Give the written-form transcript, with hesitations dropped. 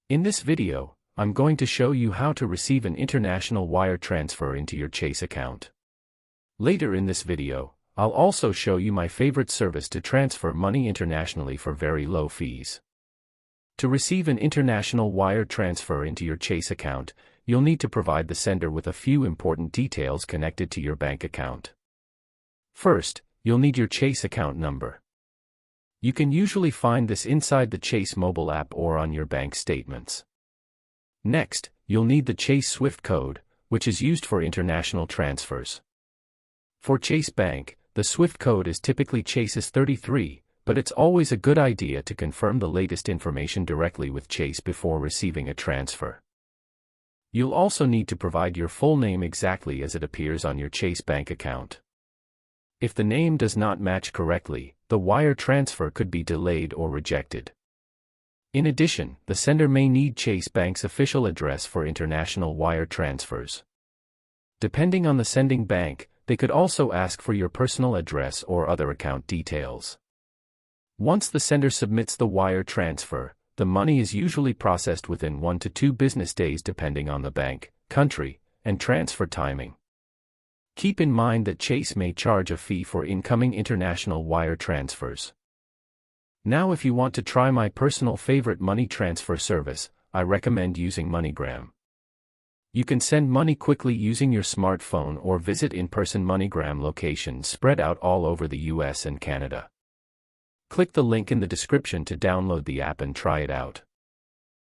In this video, I'm going to show you how to receive an international wire transfer into your Chase account. Later in this video, I'll also show you my favorite service to transfer money internationally for very low fees. To receive an international wire transfer into your Chase account, you'll need to provide the sender with a few important details connected to your bank account. First, you'll need your Chase account number. You can usually find this inside the Chase mobile app or on your bank statements. Next, you'll need the Chase SWIFT code, which is used for international transfers. For Chase Bank, the SWIFT code is typically Chase's 33, but it's always a good idea to confirm the latest information directly with Chase before receiving a transfer. You'll also need to provide your full name exactly as it appears on your Chase Bank account. If the name does not match correctly, the wire transfer could be delayed or rejected. In addition, the sender may need Chase Bank's official address for international wire transfers. Depending on the sending bank, they could also ask for your personal address or other account details. Once the sender submits the wire transfer, the money is usually processed within 1 to 2 business days depending on the bank, country, and transfer timing. Keep in mind that Chase may charge a fee for incoming international wire transfers. Now, if you want to try my personal favorite money transfer service, I recommend using MoneyGram. You can send money quickly using your smartphone or visit in-person MoneyGram locations spread out all over the US and Canada. Click the link in the description to download the app and try it out.